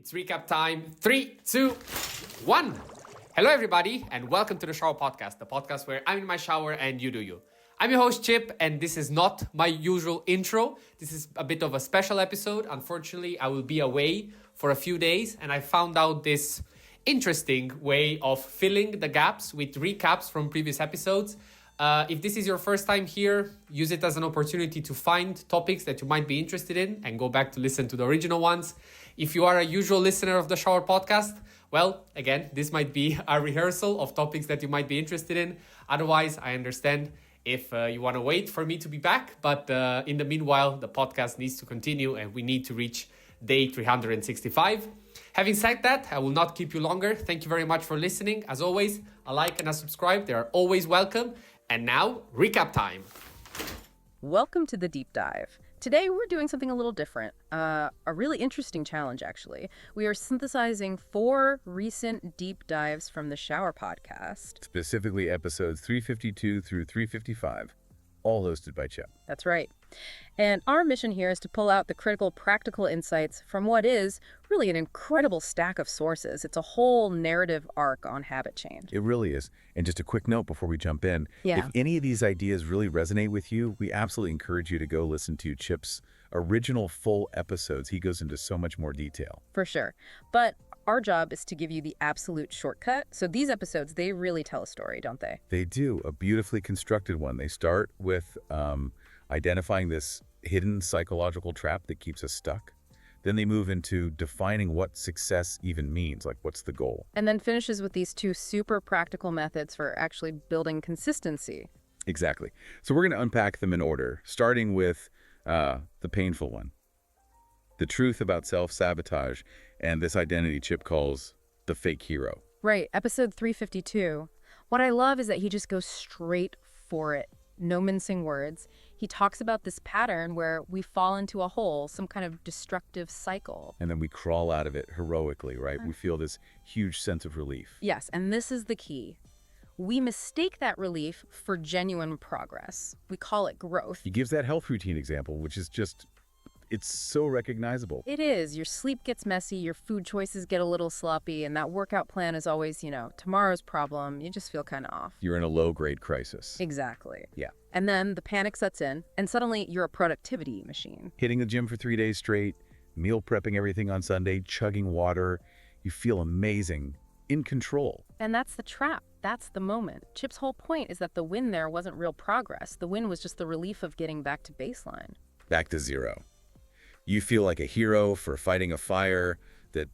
It's recap time. 3, 2, 1. Hello, everybody, and welcome to the Shower Podcast, the podcast where I'm in my shower and you do you. I'm your host, Chip, and this is not my usual intro. This is a bit of a special episode. Unfortunately, I will be away for a few days, and I found out this interesting way of filling the gaps with recaps from previous episodes. If this is your first time here, use it as an opportunity to find topics that you might be interested in and go back to listen to the original ones. If you are a usual listener of the Shower Podcast, well, again, this might be a rehearsal of topics that you might be interested in. Otherwise, I understand if you want to wait for me to be back. But in the meanwhile, the podcast needs to continue and we need to reach day 365. Having said that, I will not keep you longer. Thank you very much for listening. As always, a like and a subscribe. They are always welcome. And now, recap time. Welcome to the deep dive. Today, we're doing something a little different. A really interesting challenge, actually. We are synthesizing 4 recent deep dives from the Shower Podcast. Specifically episodes 352 through 355, all hosted by Chip. That's right. And our mission here is to pull out the critical practical insights from what is really an incredible stack of sources. It's a whole narrative arc on habit change. It really is. And just a quick note before we jump in. Yeah. If any of these ideas really resonate with you, we absolutely encourage you to go listen to Chip's original full episodes. He goes into so much more detail. For sure. But our job is to give you the absolute shortcut. So these episodes, they really tell a story, don't they? They do. A beautifully constructed one. They start with identifying this hidden psychological trap that keeps us stuck. Then they move into defining what success even means, like what's the goal. And then finishes with these 2 super practical methods for actually building consistency. Exactly. So we're going to unpack them in order, starting with the painful one. The truth about self-sabotage and this identity Chip calls the fake hero. Right, episode 352. What I love is that he just goes straight for it. No mincing words. He talks about this pattern where we fall into a hole, some kind of destructive cycle. And then we crawl out of it heroically, right? We feel this huge sense of relief. Yes, and this is the key. We mistake that relief for genuine progress. We call it growth. He gives that health routine example, which is just, it's so recognizable. It is. Your sleep gets messy, your food choices get a little sloppy, and that workout plan is always, tomorrow's problem. You just feel kind of off. You're in a low-grade crisis. Exactly. Yeah. And then the panic sets in, and suddenly you're a productivity machine. Hitting the gym for 3 days straight, meal prepping everything on Sunday, chugging water. You feel amazing, in control. And that's the trap. That's the moment. Chip's whole point is that the win there wasn't real progress. The win was just the relief of getting back to baseline. Back to zero. You feel like a hero for fighting a fire that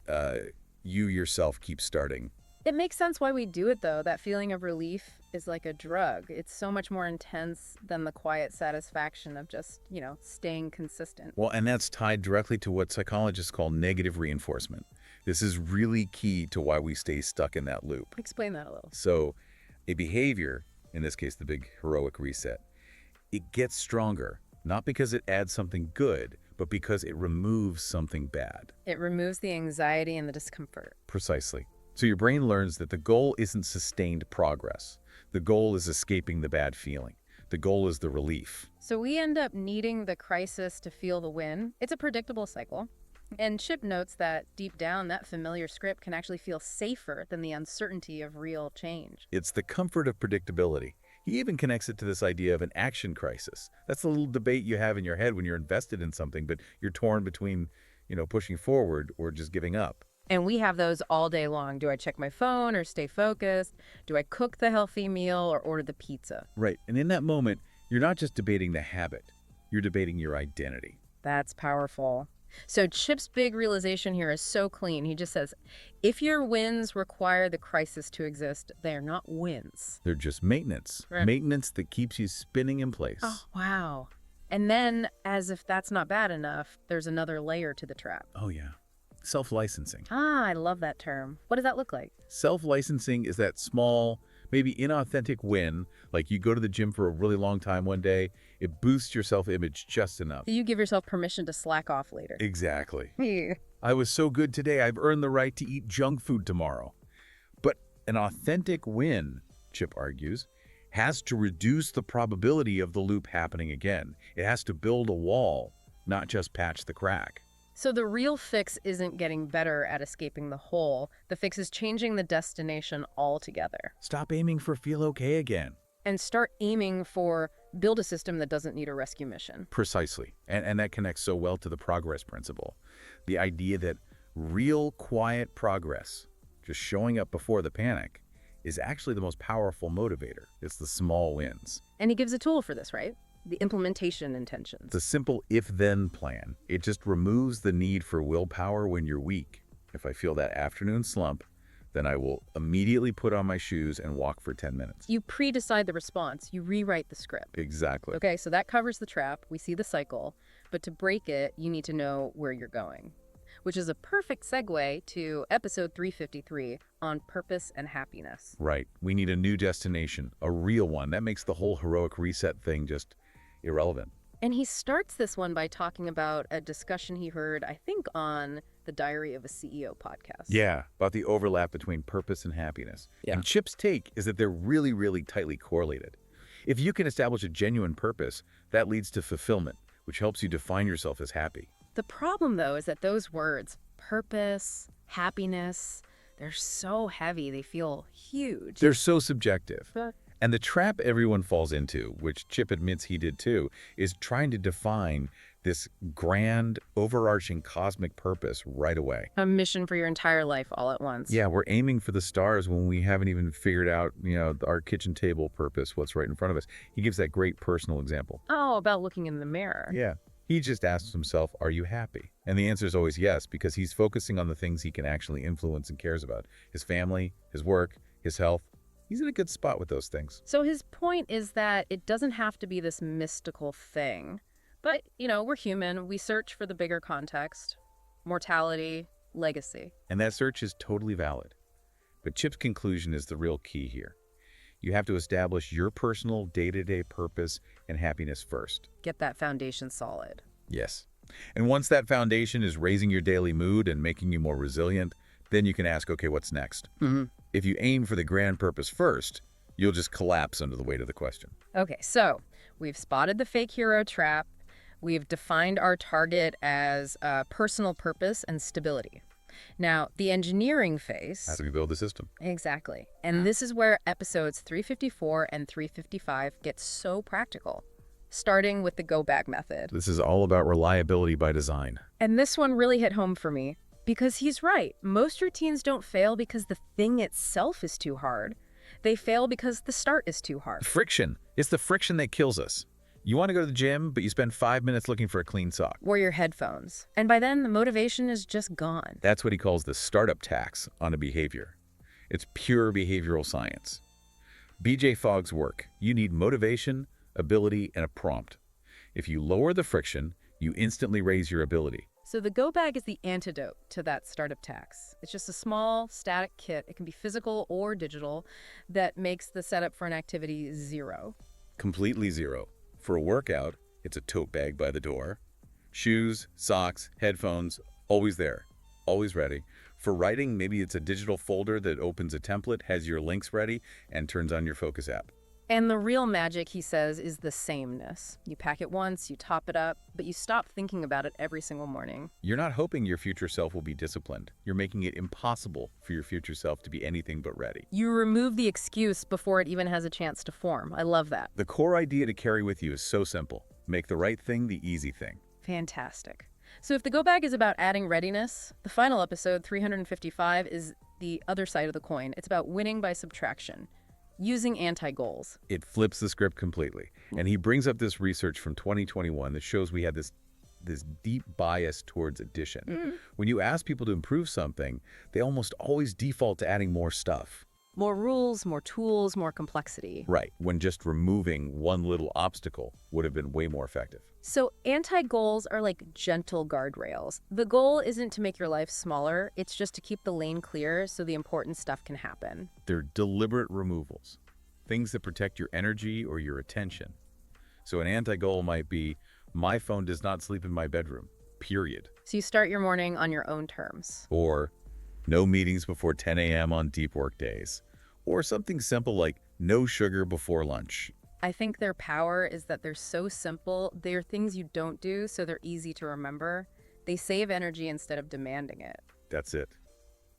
you yourself keep starting. It makes sense why we do it, though. That feeling of relief is like a drug. It's so much more intense than the quiet satisfaction of just, staying consistent. Well, and that's tied directly to what psychologists call negative reinforcement. This is really key to why we stay stuck in that loop. Explain that a little. So a behavior, in this case, the big heroic reset, it gets stronger, not because it adds something good, but because it removes something bad. It removes the anxiety and the discomfort. Precisely. So your brain learns that the goal isn't sustained progress. The goal is escaping the bad feeling. The goal is the relief. So we end up needing the crisis to feel the win. It's a predictable cycle. And Chip notes that deep down, that familiar script can actually feel safer than the uncertainty of real change. It's the comfort of predictability. He even connects it to this idea of an action crisis. That's the little debate you have in your head when you're invested in something, but you're torn between, pushing forward or just giving up. And we have those all day long. Do I check my phone or stay focused? Do I cook the healthy meal or order the pizza? Right. And in that moment, you're not just debating the habit. You're debating your identity. That's powerful. So Chip's big realization here is so clean. He just says, if your wins require the crisis to exist, they are not wins. They're just maintenance. Right. Maintenance that keeps you spinning in place. Oh, wow. And then, as if that's not bad enough, there's another layer to the trap. Oh, yeah. Self-licensing. Ah, I love that term. What does that look like? Self-licensing is that small, maybe inauthentic win, like you go to the gym for a really long time one day, it boosts your self-image just enough. You give yourself permission to slack off later. Exactly. Yeah. I was so good today, I've earned the right to eat junk food tomorrow. But an authentic win, Chip argues, has to reduce the probability of the loop happening again. It has to build a wall, not just patch the crack. So the real fix isn't getting better at escaping the hole. The fix is changing the destination altogether. Stop aiming for feel okay again. And start aiming for build a system that doesn't need a rescue mission. Precisely. And that connects so well to the progress principle. The idea that real quiet progress, just showing up before the panic, is actually the most powerful motivator. It's the small wins. And he gives a tool for this, right? The implementation intentions. It's a simple if-then plan. It just removes the need for willpower when you're weak. If I feel that afternoon slump, then I will immediately put on my shoes and walk for 10 minutes. You pre-decide the response. You rewrite the script. Exactly. Okay, so that covers the trap. We see the cycle. But to break it, you need to know where you're going, which is a perfect segue to episode 353 on purpose and happiness. Right. We need a new destination, a real one. That makes the whole heroic reset thing just irrelevant. And he starts this one by talking about a discussion he heard, I think, on the Diary of a CEO podcast. Yeah, about the overlap between purpose and happiness. Yeah. And Chip's take is that they're really, really tightly correlated. If you can establish a genuine purpose, that leads to fulfillment, which helps you define yourself as happy. The problem, though, is that those words, purpose, happiness, they're so heavy. They feel huge. They're so subjective. And the trap everyone falls into, which Chip admits he did too, is trying to define this grand, overarching cosmic purpose right away. A mission for your entire life all at once. Yeah, we're aiming for the stars when we haven't even figured out, our kitchen table purpose, what's right in front of us. He gives that great personal example. Oh, about looking in the mirror. Yeah. He just asks himself, are you happy? And the answer is always yes, because he's focusing on the things he can actually influence and cares about. His family, his work, his health. He's in a good spot with those things. So his point is that it doesn't have to be this mystical thing. But, we're human. We search for the bigger context, mortality, legacy. And that search is totally valid. But Chip's conclusion is the real key here. You have to establish your personal day-to-day purpose and happiness first. Get that foundation solid. Yes. And once that foundation is raising your daily mood and making you more resilient, then you can ask, okay, what's next? If you aim for the grand purpose first, you'll just collapse under the weight of the question. Okay, so we've spotted the fake hero trap. We've defined our target as personal purpose and stability. Now, the engineering phase... How do we build the system? Exactly. And this is where episodes 354 and 355 get so practical, starting with the go-bag method. This is all about reliability by design. And this one really hit home for me, because he's right. Most routines don't fail because the thing itself is too hard. They fail because the start is too hard. Friction. It's the friction that kills us. You want to go to the gym, but you spend 5 minutes looking for a clean sock. Or your headphones. And by then, the motivation is just gone. That's what he calls the startup tax on a behavior. It's pure behavioral science. BJ Fogg's work. You need motivation, ability, and a prompt. If you lower the friction, you instantly raise your ability. So the go bag is the antidote to that startup tax. It's just a small, static kit. It can be physical or digital that makes the setup for an activity zero. Completely zero. For a workout, it's a tote bag by the door. Shoes, socks, headphones, always there, always ready. For writing, maybe it's a digital folder that opens a template, has your links ready, and turns on your Focus app. And the real magic, he says, is the sameness. You pack it once, you top it up, but you stop thinking about it every single morning. You're not hoping your future self will be disciplined. You're making it impossible for your future self to be anything but ready. You remove the excuse before it even has a chance to form. I love that. The core idea to carry with you is so simple. Make the right thing the easy thing. Fantastic. So if the go bag is about adding readiness, the final episode, 355, is the other side of the coin. It's about winning by subtraction. Using anti-goals. It flips the script completely. And he brings up this research from 2021 that shows we had this deep bias towards addition. When you ask people to improve something, they almost always default to adding more stuff. More rules, more tools, more complexity. Right, when just removing one little obstacle would have been way more effective. So anti-goals are like gentle guardrails. The goal isn't to make your life smaller, it's just to keep the lane clear so the important stuff can happen. They're deliberate removals, things that protect your energy or your attention. So an anti-goal might be, my phone does not sleep in my bedroom, period. So you start your morning on your own terms. Or no meetings before 10 a.m. on deep work days. Or something simple like no sugar before lunch. I think their power is that they're so simple. They're things you don't do, so they're easy to remember. They save energy instead of demanding it. That's it.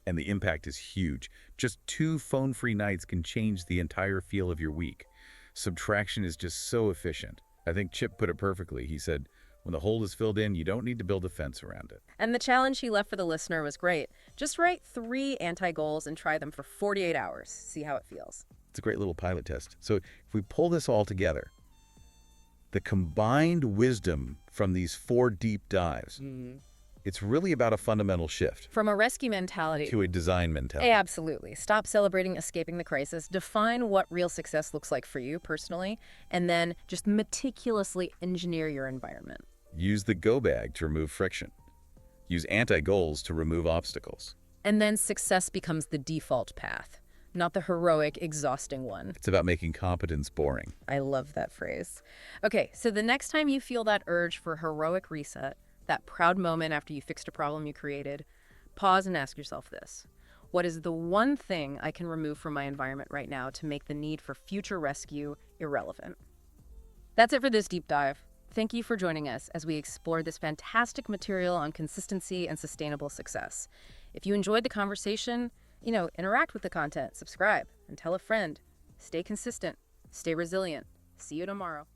And the impact is huge. Just 2 phone-free nights can change the entire feel of your week. Subtraction is just so efficient. I think Chip put it perfectly. He said, when the hole is filled in, you don't need to build a fence around it. And the challenge he left for the listener was great. Just write 3 anti-goals and try them for 48 hours. See how it feels. It's a great little pilot test. So if we pull this all together, the combined wisdom from these 4 deep dives, it's really about a fundamental shift From a rescue mentality to a design mentality. Absolutely. Stop celebrating escaping the crisis. Define what real success looks like for you personally, and then just meticulously engineer your environment. Use the go bag to remove friction. Use anti-goals to remove obstacles. And then success becomes the default path, not the heroic, exhausting one. It's about making competence boring. I love that phrase. Okay, so the next time you feel that urge for heroic reset, that proud moment after you fixed a problem you created, pause and ask yourself this. What is the one thing I can remove from my environment right now to make the need for future rescue irrelevant? That's it for this deep dive. Thank you for joining us as we explore this fantastic material on consistency and sustainable success. If you enjoyed the conversation, interact with the content, subscribe, and tell a friend. Stay consistent, stay resilient. See you tomorrow.